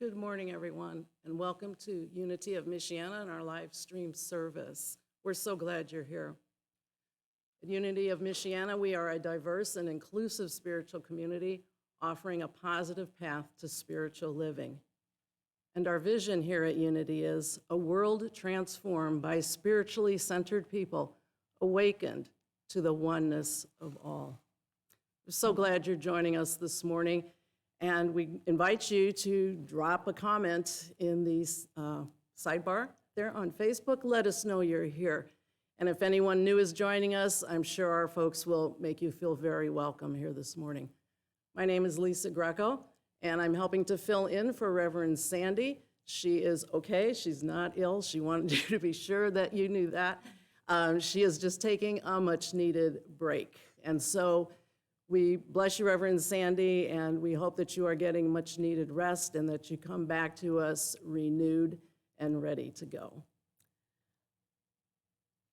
Good morning, everyone, and welcome to Unity of Michiana and our live stream service. We're so glad you're here. At Unity of Michiana, we are a diverse and inclusive spiritual community offering a positive path to spiritual living. And our vision here at Unity is a world transformed by spiritually centered people awakened to the oneness of all. We're so glad you're joining us this morning. And we invite you to drop a comment in the sidebar there on Facebook. Let us know you're here. And if anyone new is joining us, I'm sure our folks will make you feel very welcome here this morning. My name is Lisa Greco, and I'm helping to fill in for Reverend Sandy. She is okay. She's not ill. She wanted you to be sure that you knew that. She is just taking a much-needed break. And so we bless you, Reverend Sandy, and we hope that you are getting much-needed rest and that you come back to us renewed and ready to go.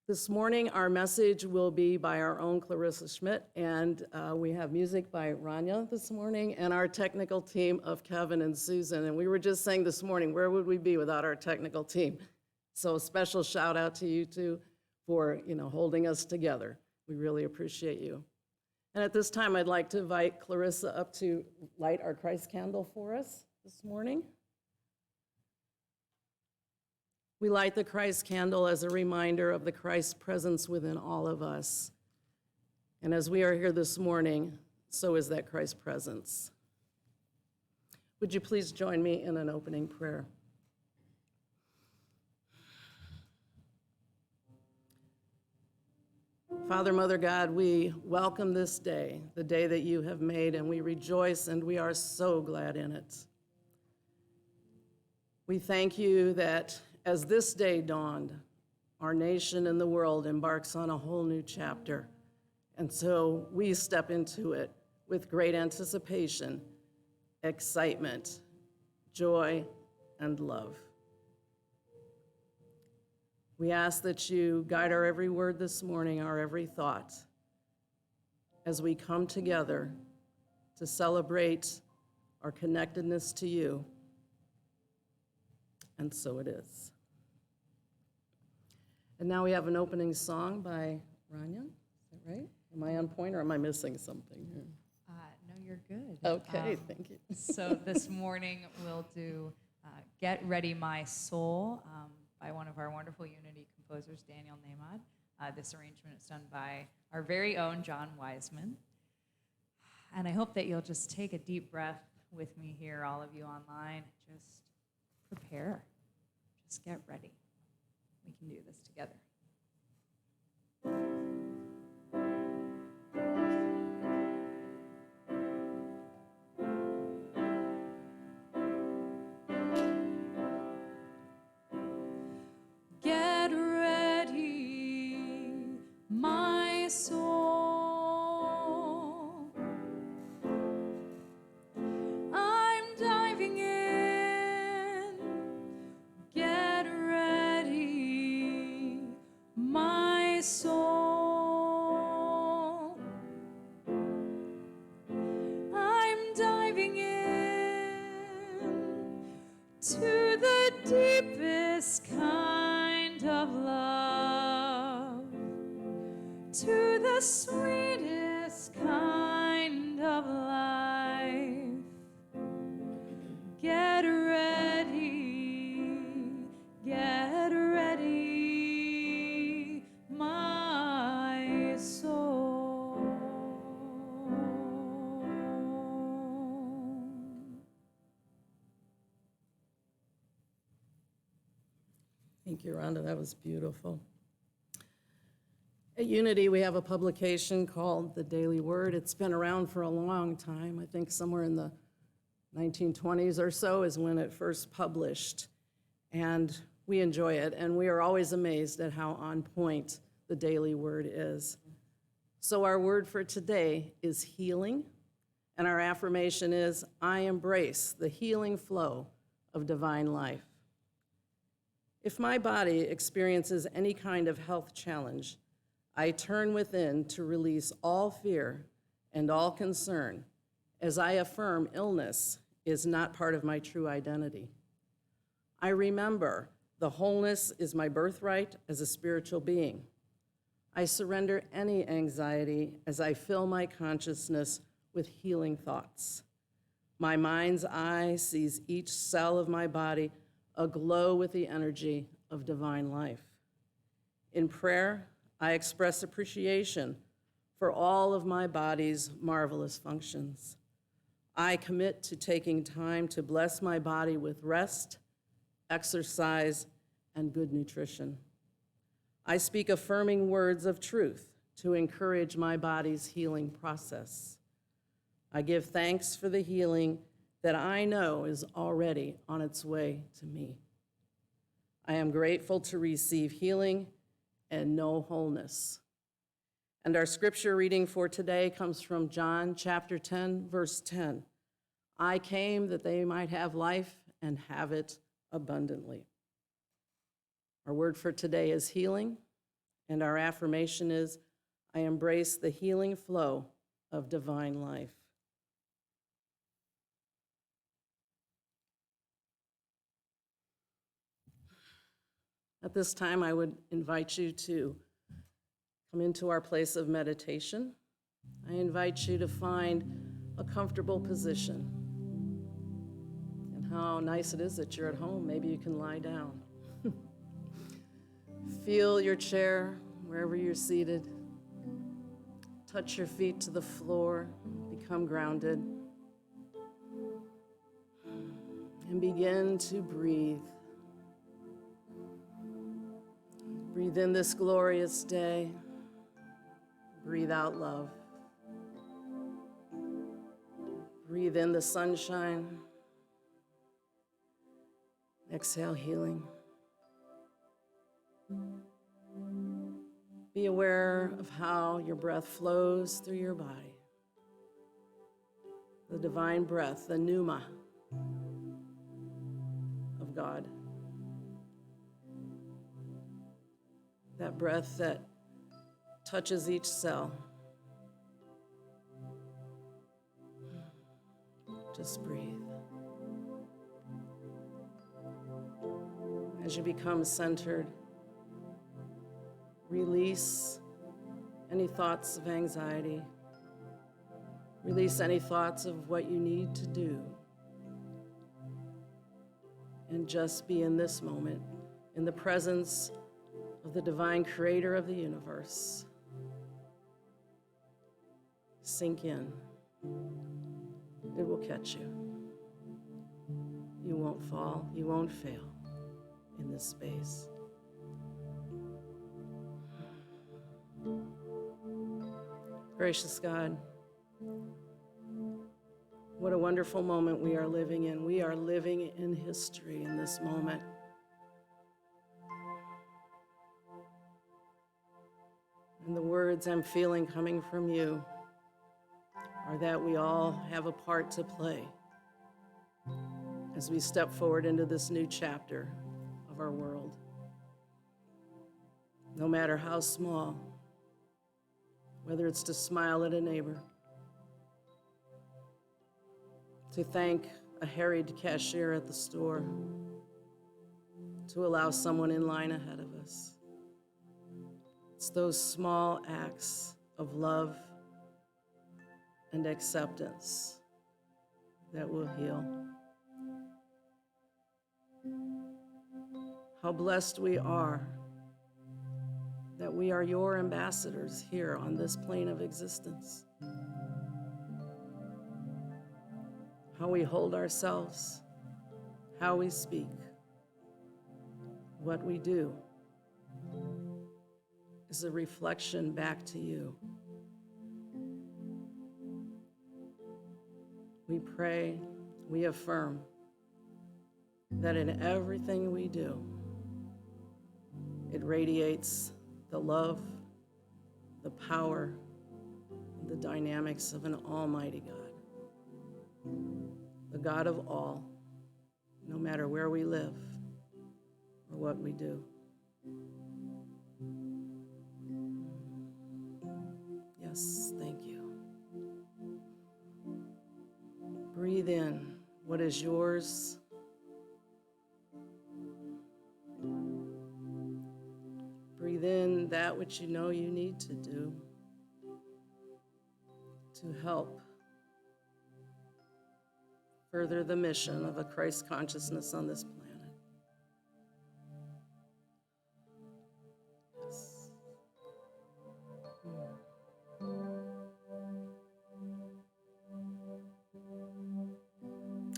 This morning, our message will be by our own Crissy Schmidt, and we have music by Rania this morning, and our technical team of Kevin and Susan. And we were just saying this morning, where would we be without our technical team? So a special shout out to you two for holding us together. We really appreciate you. And at this time, I'd like to invite Clarissa up to light our Christ candle for us this morning. We light the Christ candle as a reminder of the Christ presence within all of us. And as we are here this morning, so is that Christ presence. Would you please join me in an opening prayer? Father, Mother God, we welcome this day, the day that you have made, and we rejoice and we are so glad in it. We thank you that as this day dawned, our nation and the world embarks on a whole new chapter. And so we step into it with great anticipation, excitement, joy, and love. We ask that you guide our every word this morning, our every thought, as we come together to celebrate our connectedness to you. And so it is. And now we have an opening song by Rania. Is that right? Am I on point or am I missing something here? No, you're good. Okay, thank you. So this morning we'll do Get Ready My Soul by one of our wonderful Unity composers, Daniel Nahmad. This arrangement is done by our very own John Wiseman. And I hope that you'll just take a deep breath with me here, all of you online. Just prepare. Just get ready. We can do this together. Get ready, my soul. I'm diving in. Get ready, my soul. I'm diving in to the deepest kind of love, to the sweetest kind of life. Get ready, my soul. Thank you, Rhonda. That was beautiful. At Unity, we have a publication called The Daily Word. It's been around for a long time. I think somewhere in the 1920s or so is when it first published. And we enjoy it, and we are always amazed at how on point the Daily Word is. So our word for today is healing, and our affirmation is, I embrace the healing flow of divine life. If my body experiences any kind of health challenge, I turn within to release all fear and all concern as I affirm illness is not part of my true identity. I remember the wholeness is my birthright as a spiritual being. I surrender any anxiety as I fill my consciousness with healing thoughts. My mind's eye sees each cell of my body aglow with the energy of divine life. In prayer, I express appreciation for all of my body's marvelous functions. I commit to taking time to bless my body with rest, exercise, and good nutrition. I speak affirming words of truth to encourage my body's healing process. I give thanks for the healing that I know is already on its way to me. I am grateful to receive healing and know wholeness. And our scripture reading for today comes from John chapter 10, verse 10. I came that they might have life and have it abundantly. Our word for today is healing, and our affirmation is, I embrace the healing flow of divine life. At this time, I would invite you to come into our place of meditation. I invite you to find a comfortable position. And how nice it is that you're at home. Maybe you can lie down. Feel your chair wherever you're seated. Touch your feet to the floor. Become grounded. And begin to breathe. Breathe in this glorious day. Breathe out love. Breathe in the sunshine. Exhale healing. Be aware of how your breath flows through your body. The divine breath, the pneuma of God. That breath that touches each cell. Just breathe. As you become centered, release any thoughts of anxiety. Release any thoughts of what you need to do. And just be in this moment, in the presence of the divine creator of the universe. Sink in. It will catch you. You won't fall. You won't fail in this space. Gracious God, what a wonderful moment we are living in. We are living in history in this moment. And the words I'm feeling coming from you are that we all have a part to play as we step forward into this new chapter of our world. No matter how small, whether it's to smile at a neighbor, to thank a harried cashier at the store, to allow someone in line ahead of us. It's those small acts of love and acceptance that will heal. How blessed we are that we are your ambassadors here on this plane of existence. How we hold ourselves, how we speak, what we do is a reflection back to you. We pray, we affirm that in everything we do, it radiates the love, the power, and the dynamics of an almighty God. The God of all, no matter where we live or what we do. Yes, thank you. Breathe in what is yours. Breathe in that which you know you need to do to help further the mission of a Christ consciousness on this planet. Yes.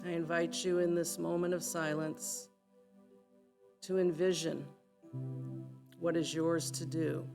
I invite you in this moment of silence to envision what is yours to do.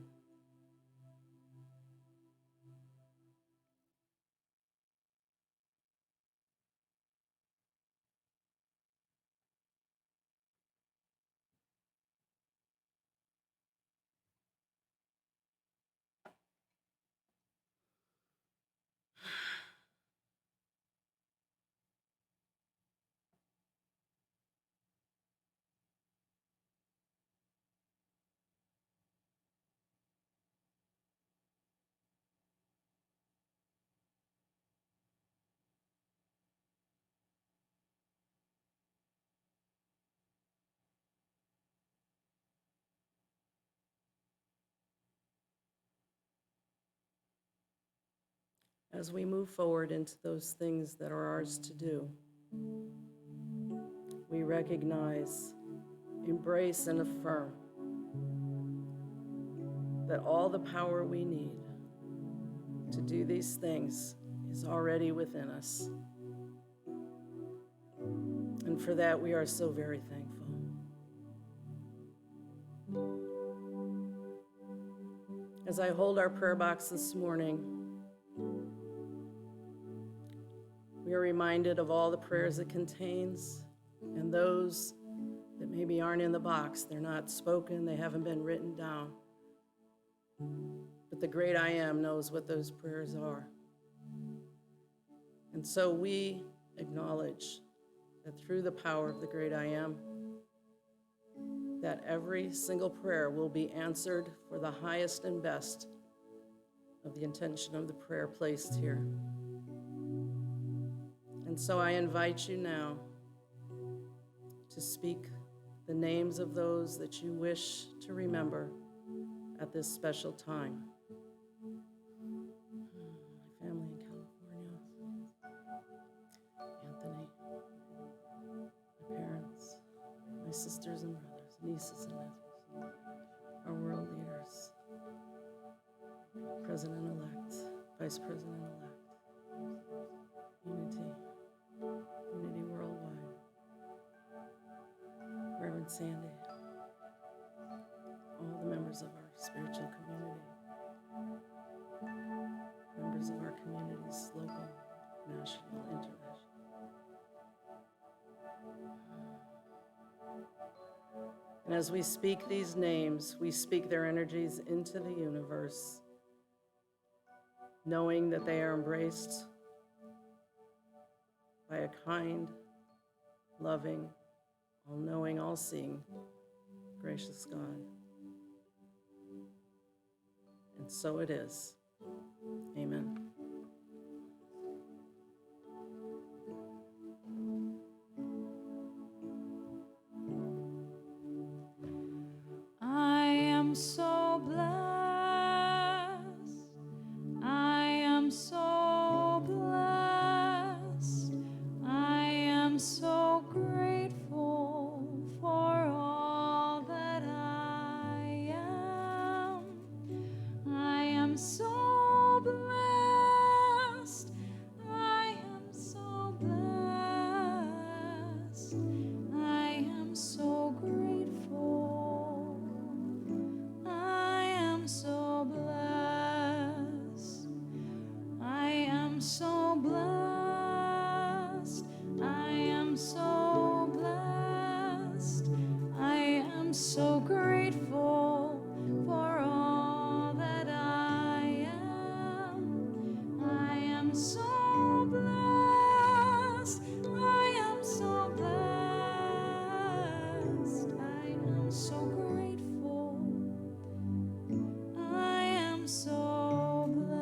As we move forward into those things that are ours to do, we recognize, embrace, and affirm that all the power we need to do these things is already within us. And for that, we are so very thankful. As I hold our prayer box this morning, we are reminded of all the prayers it contains and those that maybe aren't in the box. They're not spoken, they haven't been written down. But the great I Am knows what those prayers are. And so we acknowledge that through the power of the great I Am, that every single prayer will be answered for the highest and best of the intention of the prayer placed here. And so I invite you now to speak the names of those that you wish to remember at this special time. My family in California, Anthony, my parents, my sisters and brothers, nieces and nephews, our world leaders, President-elect, Vice President-elect, Unity worldwide, Reverend Sandy, all the members of our spiritual community, members of our communities, local, national, international. And as we speak these names, we speak their energies into the universe, knowing that they are embraced by a kind, loving, all-knowing, all-seeing, gracious God. And so it is. Amen. I am so blessed. I am so blessed. I am so grateful for all that I am. I am so blessed. I am so blessed. I am so grateful. I am so blessed. I am so blessed. I am so blessed. I am so grateful for all that I am. I am so blessed. I am so blessed. I am so grateful. I am so blessed.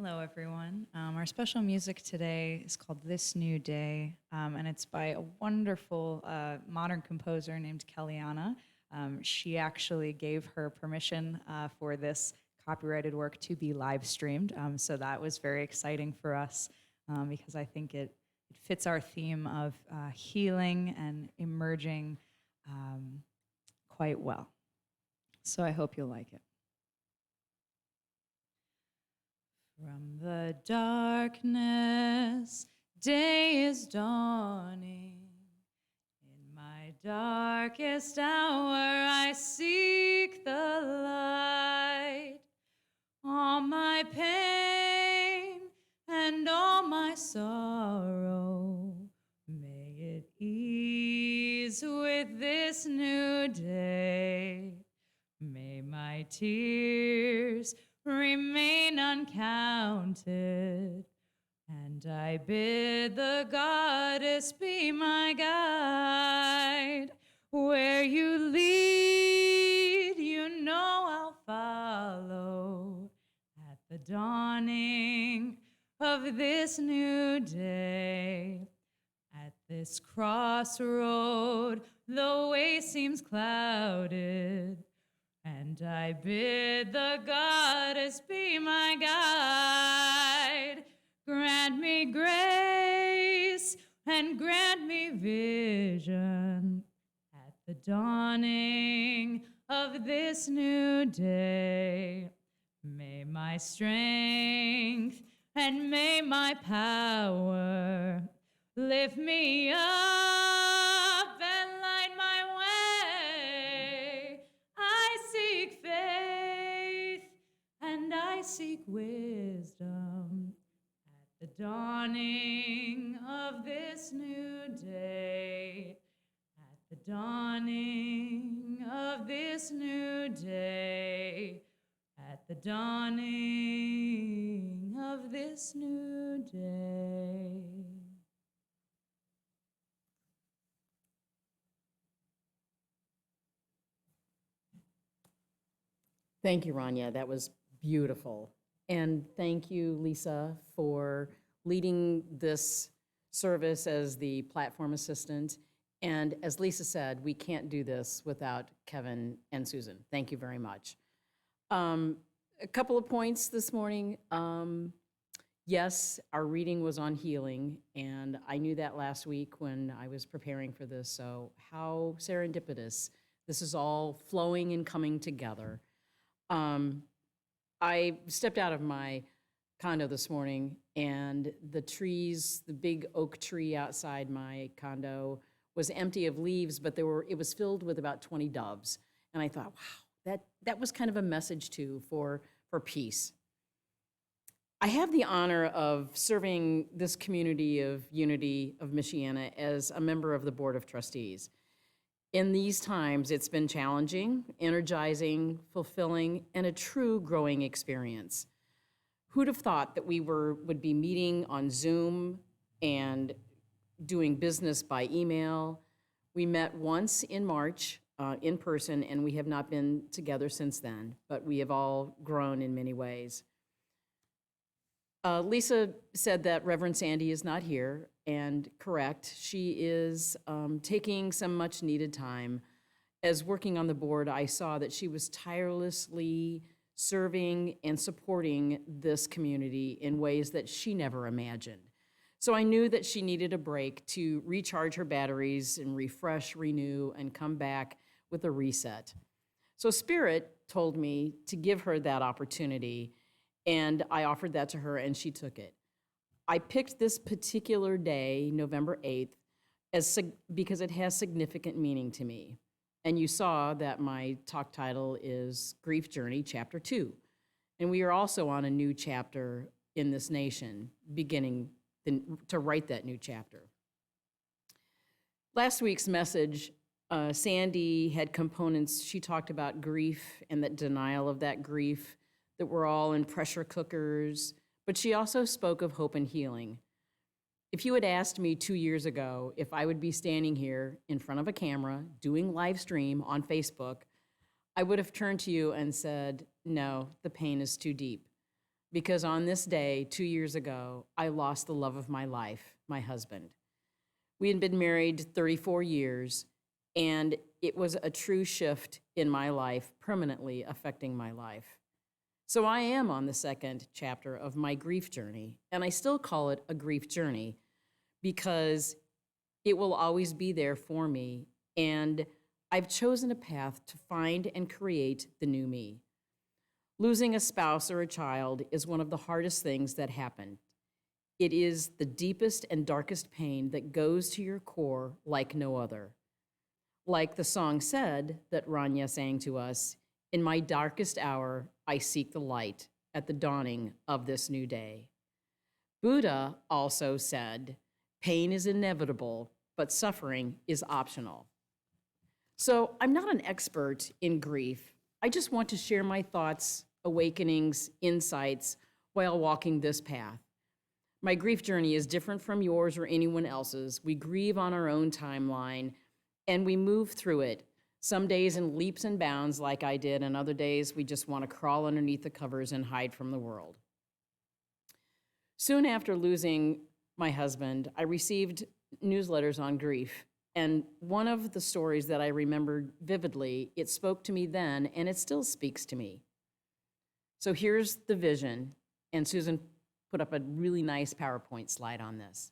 Hello, everyone. Our special music today is called This New Day, and it's by a wonderful modern composer named Kellyanna. She actually gave her permission for this copyrighted work to be live streamed, so that was very exciting for us because I think it fits our theme of healing and emerging quite well. So I hope you'll like it. From the darkness, day is dawning. In my darkest hour, I seek the light. All my pain and all my sorrow, may it ease with this new day. May my tears remain uncounted, and I bid the goddess be my guide. Where you lead, you know I'll follow. At the dawning of this new day, at this crossroad, the way seems clouded, and I bid the goddess be my guide. Grant me grace and grant me vision at the dawning of this new day. May my strength and may my power lift me up and light my way. I seek faith and I seek wisdom at the dawning of this new day. At the dawning of this new day. At the dawning of this new day. Thank you, Rania. That was beautiful. And thank you, Lisa, for leading this service as the platform assistant. And as Lisa said, we can't do this without Kevin and Susan. Thank you very much. A couple of points this morning. Yes, our reading was on healing, and I knew that last week when I was preparing for this, so how serendipitous. This is all flowing and coming together. I stepped out of my condo this morning, and the trees, the big oak tree outside my condo was empty of leaves, but it was filled with about 20 doves. And I thought, wow, that was kind of a message too for peace. I have the honor of serving this community of Unity of Michiana as a member of the Board of Trustees. In these times, it's been challenging, energizing, fulfilling, and a true growing experience. Who'd have thought that we would be meeting on Zoom and doing business by email? We met once in March in person, and we have not been together since then, but we have all grown in many ways. Lisa said that Reverend Sandy is not here, and correct. She is taking some much needed time. As working on the board, I saw that she was tirelessly serving and supporting this community in ways that she never imagined. So I knew that she needed a break to recharge her batteries and refresh, renew, and come back with a reset. So Spirit told me to give her that opportunity, and I offered that to her, and she took it. I picked this particular day, November 8th, because it has significant meaning to me. And you saw that my talk title is Grief Journey, Chapter 2. And we are also on a new chapter in this nation, beginning to write that new chapter. Last week's message, Sandy had components. She talked about grief and the denial of that grief, that we're all in pressure cookers, but she also spoke of hope and healing. If you had asked me 2 years ago if I would be standing here in front of a camera doing live stream on Facebook, I would have turned to you and said, no, the pain is too deep. because on this day, 2 years ago, I lost the love of my life, my husband. We had been married 34 years, and it was a true shift in my life, permanently affecting my life. So I am on the second chapter of my grief journey, and I still call it a grief journey because it will always be there for me, and I've chosen a path to find and create the new me. Losing a spouse or a child is one of the hardest things that happen. It is the deepest and darkest pain that goes to your core like no other. Like the song said that Rania sang to us, "In my darkest hour, I seek the light at the dawning of this new day." Buddha also said, "Pain is inevitable, but suffering is optional." So I'm not an expert in grief. I just want to share my thoughts, awakenings, insights while walking this path. My grief journey is different from yours or anyone else's. We grieve on our own timeline, and we move through it. Some days in leaps and bounds like I did, and other days we just want to crawl underneath the covers and hide from the world. Soon after losing my husband, I received newsletters on grief. And one of the stories that I remembered vividly, it spoke to me then, and it still speaks to me. So here's the vision, and Susan put up a really nice PowerPoint slide on this.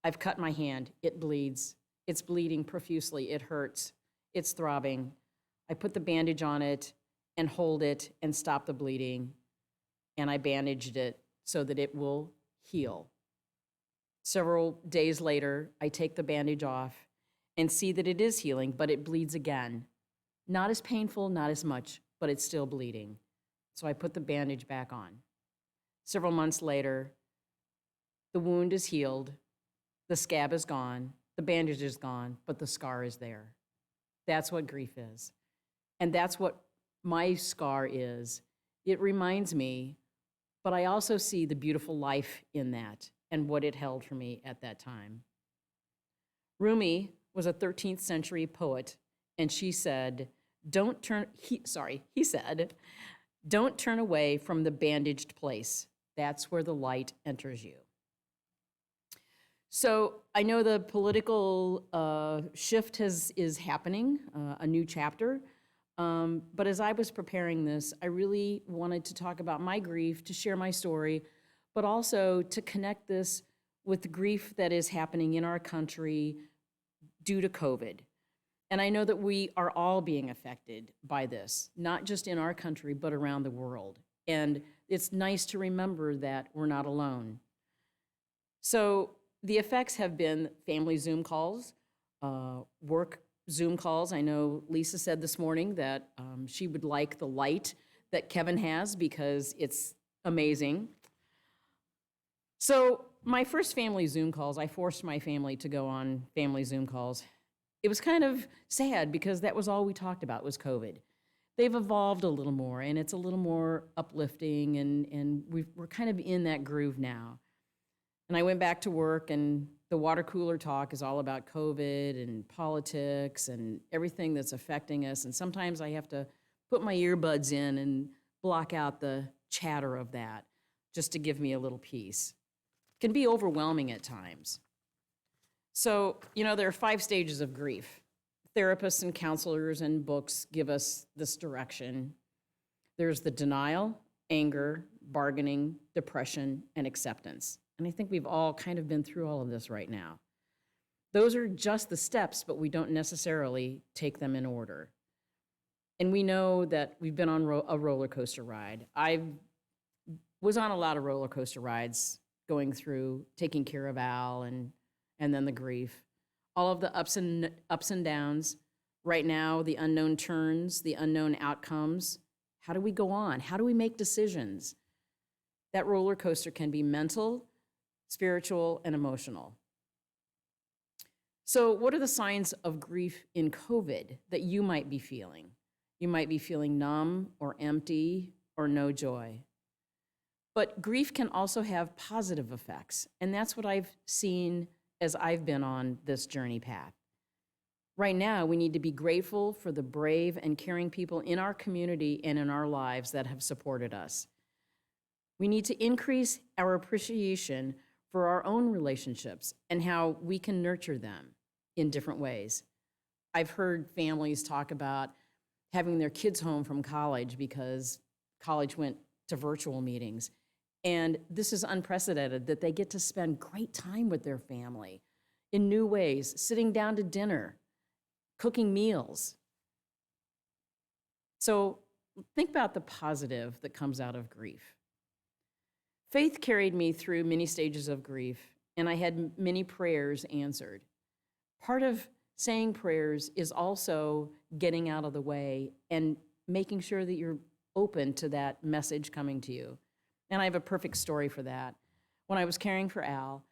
I've cut my hand, it bleeds. It's bleeding profusely, it hurts, it's throbbing. I put the bandage on it and hold it and stop the bleeding, and I bandaged it so that it will heal. Several days later, I take the bandage off and see that it is healing, but it bleeds again. Not as painful, not as much, but it's still bleeding. So I put the bandage back on. Several months later, the wound is healed, the scab is gone, the bandage is gone, but the scar is there. That's what grief is. And that's what my scar is. It reminds me, but I also see the beautiful life in that and what it held for me at that time. Rumi was a 13th century poet, and he said, don't turn away from the bandaged place. That's where the light enters you. So I know the political shift is happening, a new chapter. But as I was preparing this, I really wanted to talk about my grief, to share my story, but also to connect this with the grief that is happening in our country due to COVID. And I know that we are all being affected by this, not just in our country, but around the world. And it's nice to remember that we're not alone. So the effects have been family Zoom calls, work Zoom calls. I know Lisa said this morning that she would like the light that Kevin has because it's amazing. So my first family Zoom calls, I forced my family to go on family Zoom calls. It was kind of sad because that was all we talked about was COVID. They've evolved a little more, and it's a little more uplifting, and we're kind of in that groove now. And I went back to work, and the water cooler talk is all about COVID and politics and everything that's affecting us. And sometimes I have to put my earbuds in and block out the chatter of that just to give me a little peace. It can be overwhelming at times. So, there are 5 stages of grief. Therapists and counselors and books give us this direction. There's the denial, anger, bargaining, depression, and acceptance. And I think we've all kind of been through all of this right now. Those are just the steps, but we don't necessarily take them in order. And we know that we've been on a roller coaster ride. I was on a lot of roller coaster rides going through taking care of Al and then the grief. All of the ups and downs. Right now, the unknown turns, the unknown outcomes. How do we go on? How do we make decisions? That roller coaster can be mental, spiritual, and emotional. So what are the signs of grief in COVID that you might be feeling? You might be feeling numb or empty or no joy. But grief can also have positive effects, and that's what I've seen as I've been on this journey path. Right now, we need to be grateful for the brave and caring people in our community and in our lives that have supported us. We need to increase our appreciation for our own relationships and how we can nurture them in different ways. I've heard families talk about having their kids home from college because college went to virtual meetings. And this is unprecedented, that they get to spend great time with their family in new ways, sitting down to dinner, cooking meals. So think about the positive that comes out of grief. Faith carried me through many stages of grief, and I had many prayers answered. Part of saying prayers is also getting out of the way and making sure that you're open to that message coming to you. And I have a perfect story for that. When I was caring for Al,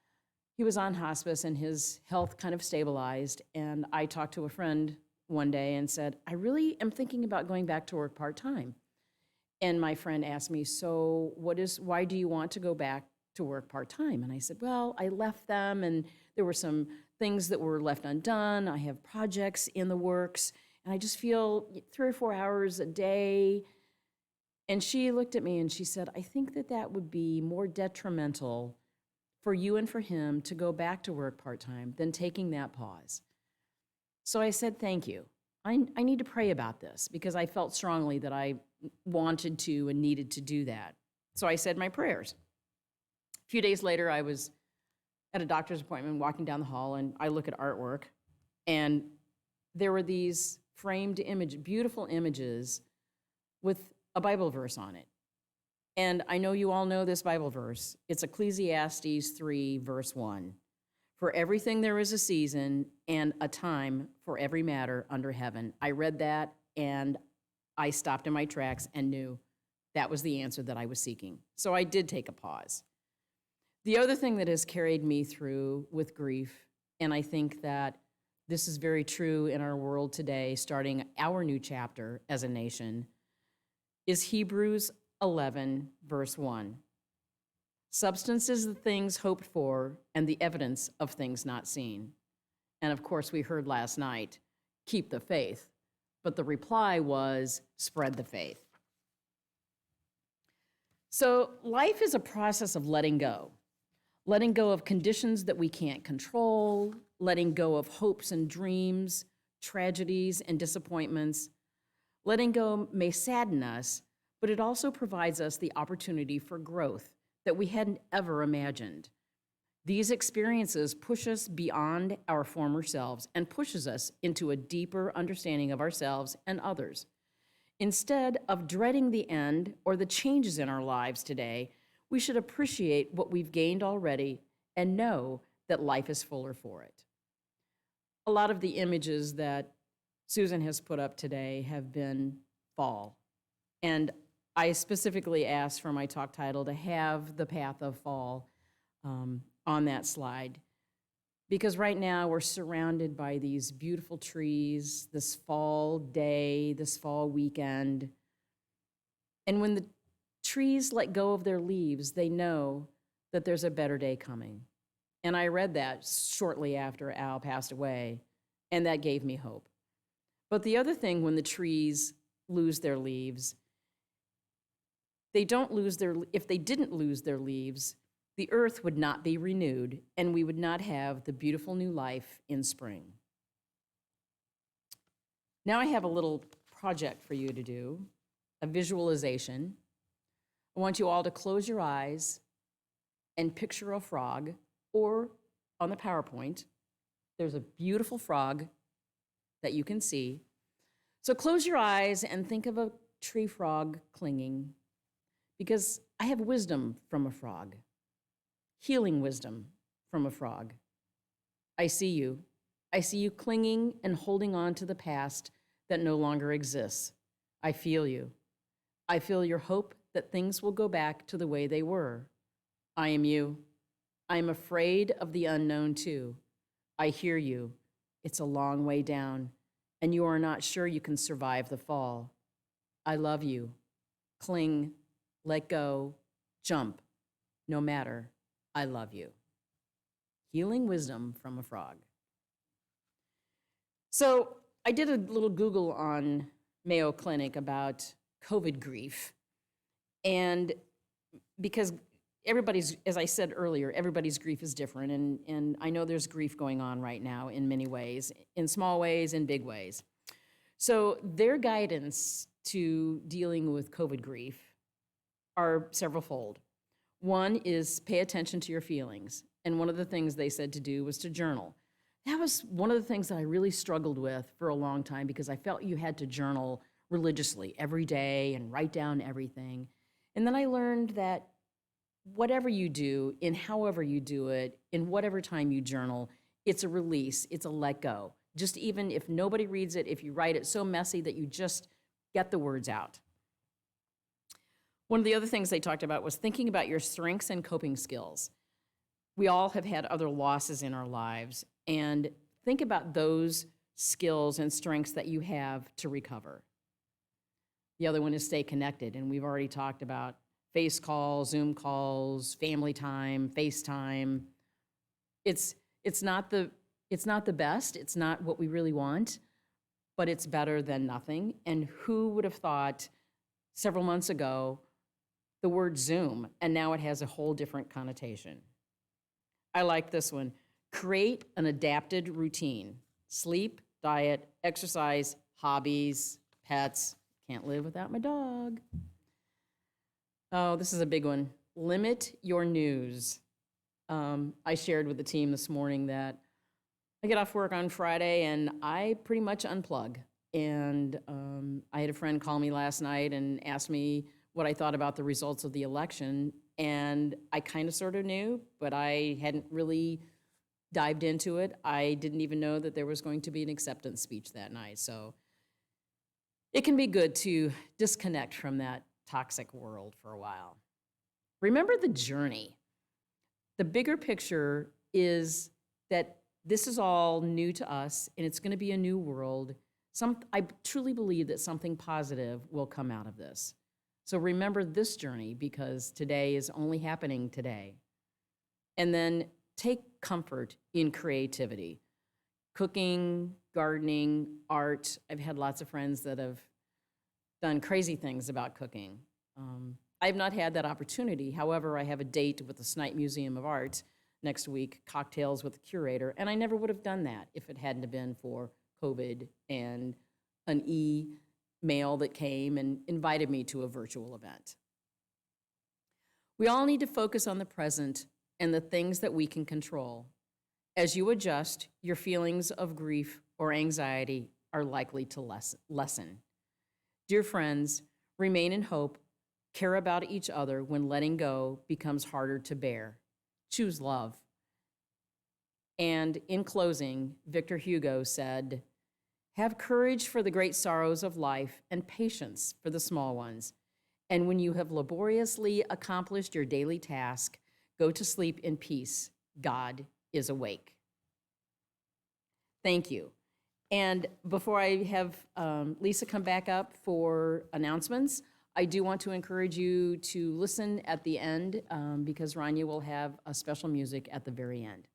he was on hospice and his health kind of stabilized, and I talked to a friend one day and said, I really am thinking about going back to work part-time. And my friend asked me, so why do you want to go back to work part-time? And I said, well, I left them and there were some things that were left undone. I have projects in the works and I just feel 3 or 4 hours a day. And she looked at me and she said, I think that would be more detrimental for you and for him to go back to work part-time than taking that pause. So I said, thank you. I need to pray about this because I felt strongly that I wanted to and needed to do that. So I said my prayers. A few days later, I was at a doctor's appointment walking down the hall, and I look at artwork, and there were these framed beautiful images with a Bible verse on it. And I know you all know this Bible verse. It's Ecclesiastes 3, verse 1. For everything there is a season and a time for every matter under heaven. I read that and I stopped in my tracks and knew that was the answer that I was seeking. So I did take a pause. The other thing that has carried me through with grief, and I think that this is very true in our world today, starting our new chapter as a nation, is Hebrews 11, verse 1. Substance is the things hoped for and the evidence of things not seen. And of course, we heard last night, keep the faith. But the reply was, spread the faith. So life is a process of letting go of conditions that we can't control, letting go of hopes and dreams, tragedies and disappointments. Letting go may sadden us, but it also provides us the opportunity for growth that we hadn't ever imagined. These experiences push us beyond our former selves and pushes us into a deeper understanding of ourselves and others. Instead of dreading the end or the changes in our lives today, we should appreciate what we've gained already and know that life is fuller for it. A lot of the images that Susan has put up today have been fall. And I specifically asked for my talk title to have the path of fall on that slide. Because right now we're surrounded by these beautiful trees, this fall day, this fall weekend. And when the trees let go of their leaves, they know that there's a better day coming. And I read that shortly after Al passed away, and that gave me hope. But the other thing, when the trees lose their leaves, if they didn't lose their leaves, the earth would not be renewed, and we would not have the beautiful new life in spring. Now I have a little project for you to do, a visualization. I want you all to close your eyes and picture a frog, or on the PowerPoint, there's a beautiful frog that you can see. So close your eyes and think of a tree frog clinging, because I have wisdom from a frog, healing wisdom from a frog. I see you. I see you clinging and holding on to the past that no longer exists. I feel you. I feel your hope that things will go back to the way they were. I am you. I am afraid of the unknown too. I hear you. It's a long way down, and you are not sure you can survive the fall. I love you. Cling, let go, jump, no matter. I love you. Healing wisdom from a frog. So I did a little Google on Mayo Clinic about COVID grief, and because everybody's, as I said earlier, everybody's grief is different, and I know there's grief going on right now in many ways, in small ways and big ways. So their guidance to dealing with COVID grief are severalfold. One is pay attention to your feelings, and one of the things they said to do was to journal. That was one of the things that I really struggled with for a long time because I felt you had to journal religiously every day and write down everything. And then I learned that whatever you do, in however you do it, in whatever time you journal, it's a release, it's a let go. Just even if nobody reads it, if you write it so messy that you just get the words out. One of the other things they talked about was thinking about your strengths and coping skills. We all have had other losses in our lives, and think about those skills and strengths that you have to recover. The other one is stay connected, and we've already talked about face calls, Zoom calls, family time, FaceTime. It's not the best, it's not what we really want, but it's better than nothing. And who would have thought several months ago the word Zoom, and now it has a whole different connotation. I like this one. Create an adapted routine. Sleep, diet, exercise, hobbies, pets. Can't live without my dog. Oh, this is a big one. Limit your news. I shared with the team this morning that I get off work on Friday and I pretty much unplug. And I had a friend call me last night and ask me what I thought about the results of the election. And I kind of sort of knew, but I hadn't really dived into it. I didn't even know that there was going to be an acceptance speech that night. So it can be good to disconnect from that toxic world for a while. Remember the journey. The bigger picture is that this is all new to us, and it's going to be a new world. I truly believe that something positive will come out of this. So remember this journey, because today is only happening today. And then take comfort in creativity. Cooking, gardening, art. I've had lots of friends that have done crazy things about cooking. I've not had that opportunity. However, I have a date with the Schmidt Museum of Art next week, cocktails with the curator, and I never would have done that if it hadn't have been for COVID and an email that came and invited me to a virtual event. We all need to focus on the present and the things that we can control. As you adjust, your feelings of grief or anxiety are likely to lessen. Dear friends, remain in hope, care about each other when letting go becomes harder to bear. Choose love. And in closing, Victor Hugo said, "Have courage for the great sorrows of life and patience for the small ones. And when you have laboriously accomplished your daily task, go to sleep in peace. God is awake." Thank you. And before I have Lisa come back up for announcements, I do want to encourage you to listen at the end because Rania will have a special music at the very end.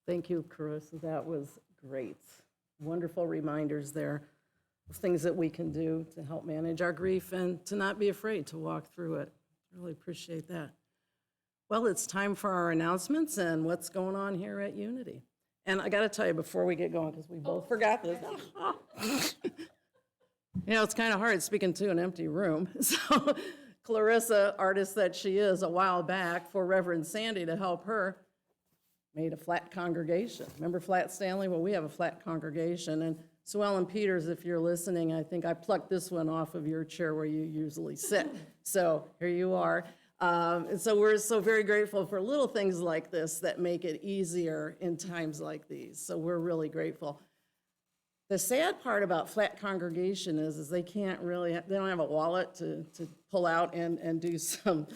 Thank you, Crissy. That was great. Wonderful reminders there of things that we can do to help manage our grief and to not be afraid to walk through it. Really appreciate that. Well, it's time for our announcements and what's going on here at Unity. And I got to tell you before we get going, because we both forgot this. You know, it's kind of hard speaking to an empty room. So Clarissa, artist that she is, a while back for Reverend Sandy to help her, made a flat congregation. Remember Flat Stanley? Well, we have a flat congregation. And Sue Ellen Peters, if you're listening, I think I plucked this one off of your chair where you usually sit. So here you are. And so we're so very grateful for little things like this that make it easier in times like these. So we're really grateful. The sad part about flat congregation is they can't really, they don't have a wallet to pull out and do some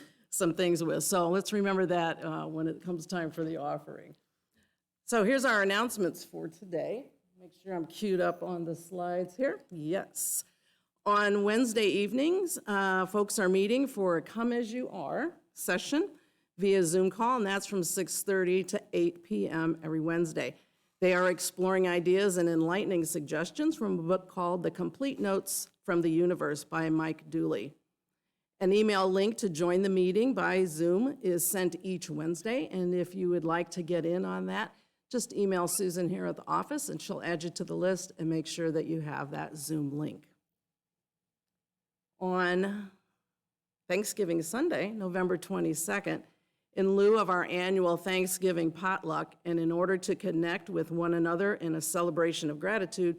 things with. So let's remember that when it comes time for the offering. So here's our announcements for today. Make sure I'm queued up on the slides here. Yes. On Wednesday evenings, folks are meeting for a Come As You Are session via Zoom call, and that's from 6:30 to 8 p.m. every Wednesday. They are exploring ideas and enlightening suggestions from a book called The Complete Notes from the Universe by Mike Dooley. An email link to join the meeting by Zoom is sent each Wednesday, and if you would like to get in on that, just email Susan here at the office and she'll add you to the list and make sure that you have that Zoom link. On Thanksgiving Sunday, November 22nd, in lieu of our annual Thanksgiving potluck, and in order to connect with one another in a celebration of gratitude,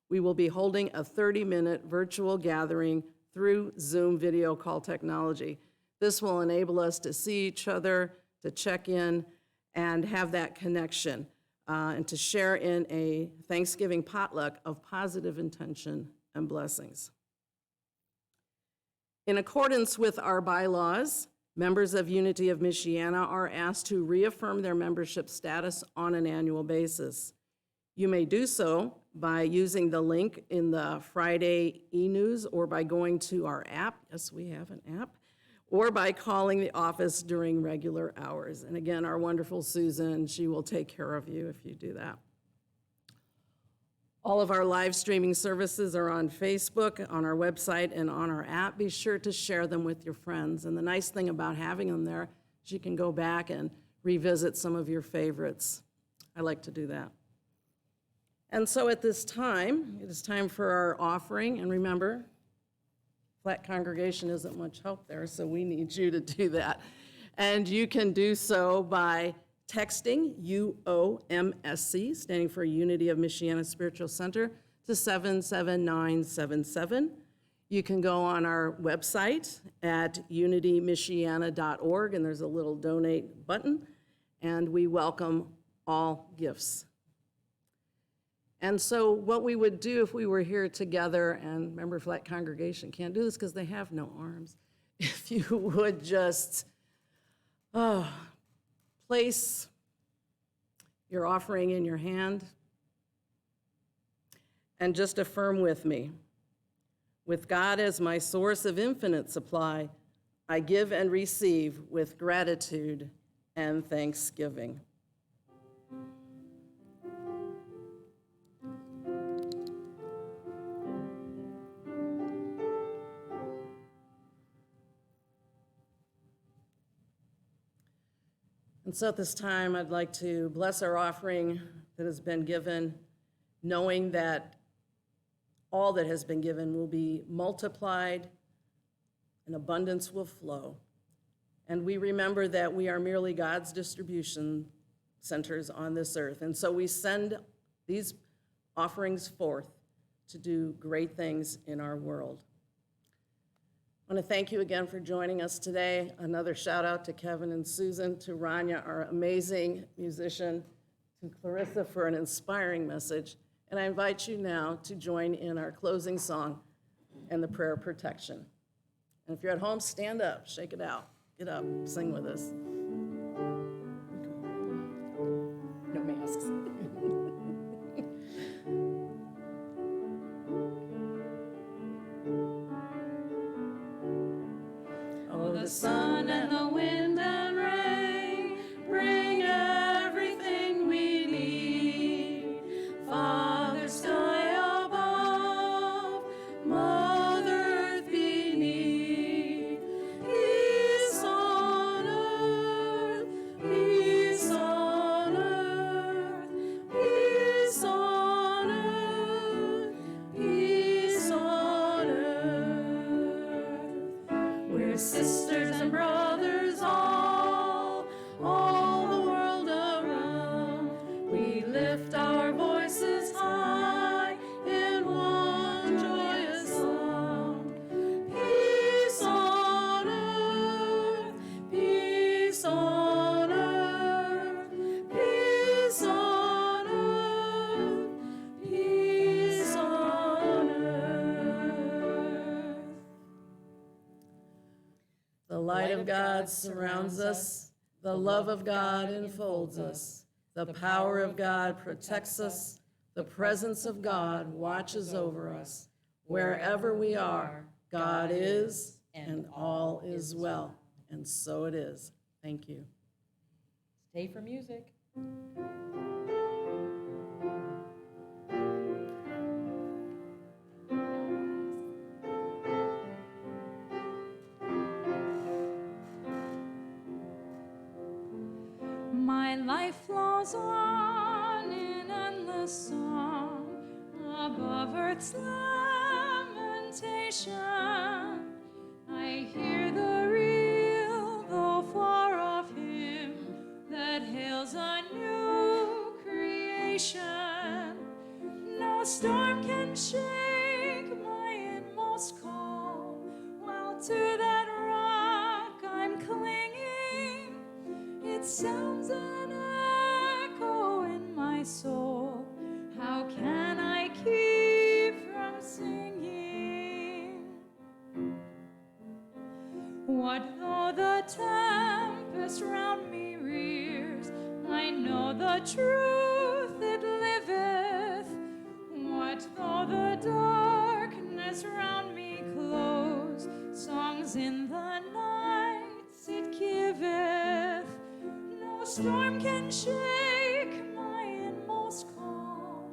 we will be holding a 30-minute virtual gathering through Zoom video call technology. This will enable us to see each other, to check in, and have that connection, and to share in a Thanksgiving potluck of positive intention and blessings. In accordance with our bylaws, members of Unity of Michiana are asked to reaffirm their membership status on an annual basis. You may do so by using the link in the Friday e-news or by going to our app, yes, we have an app, or by calling the office during regular hours. And again, our wonderful Susan, she will take care of you if you do that. All of our live streaming services are on Facebook, on our website, and on our app. Be sure to share them with your friends. And the nice thing about having them there is you can go back and revisit some of your favorites. I like to do that. And so at this time, it is time for our offering. And remember, flat congregation isn't much help there, so we need you to do that. And you can do so by texting UOMSC, standing for Unity of Michiana Spiritual Center, to 77977. You can go on our website at unitymichiana.org, and there's a little donate button, and we welcome all gifts. And so what we would do if we were here together, and remember, flat congregation can't do this because they have no arms, if you would just place your offering in your hand and just affirm with me. With God as my source of infinite supply, I give and receive with gratitude and thanksgiving. And so at this time, I'd like to bless our offering that has been given, knowing that all that has been given will be multiplied and abundance will flow. And we remember that we are merely God's distribution centers on this earth. And so we send these offerings forth to do great things in our world. I want to thank you again for joining us today. Another shout out to Kevin and Susan, to Rania, our amazing musician, to Clarissa for an inspiring message. And I invite you now to join in our closing song and the prayer of protection. And if you're at home, stand up, shake it out, get up, sing with us. No masks. The sun and the wind and rain bring everything we need. Father, sky above, Mother earth beneath. Peace on earth, peace on earth, peace on earth, peace on earth. We're sisters and brothers all the world around. We lift our voices high in one joyous song. Peace on earth, peace on earth, peace on earth, peace on earth. The light of God surrounds us, the love of God enfolds us, the power of God protects us, the presence of God watches over us. Wherever we are, God is, and all is well. And so it is. Thank you. Stay for music. My life flows on in endless song above earth's lamentation. I hear the real, though far off hymn that hails a new creation. No storm can shake my inmost calm, while to that rock I'm clinging. It sounds an echo in my soul. How can I keep from singing? What though the tempest round me rears? I know the truth, it liveth. What though the darkness round me close? Songs in the nights it giveth. No storm can shake my inmost calm,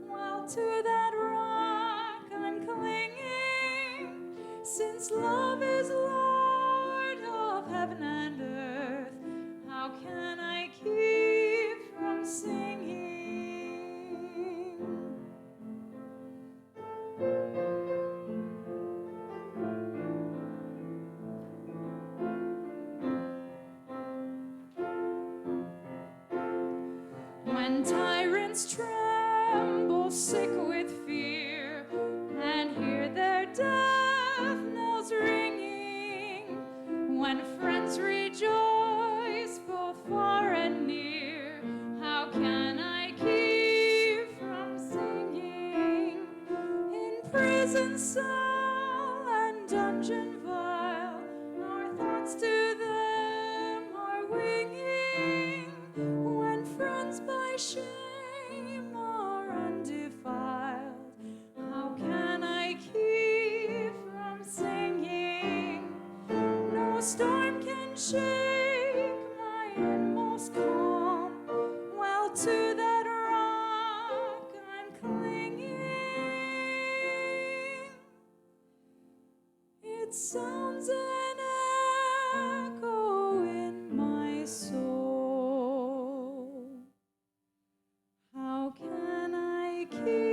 while to that rock I'm clinging. Since love is Lord of heaven and earth, how can I keep from singing? When tyrants tremble sick with fear and hear their death knells ringing, when friends rejoice both far and near, how can I keep from singing? In prison cell and dungeon vile, our thoughts to them are winging. When friends by shame are undefiled, how can I keep from singing? No storm can shake my inmost calm, while to that rock I'm clinging. It sounds an echo in my soul. How can I keep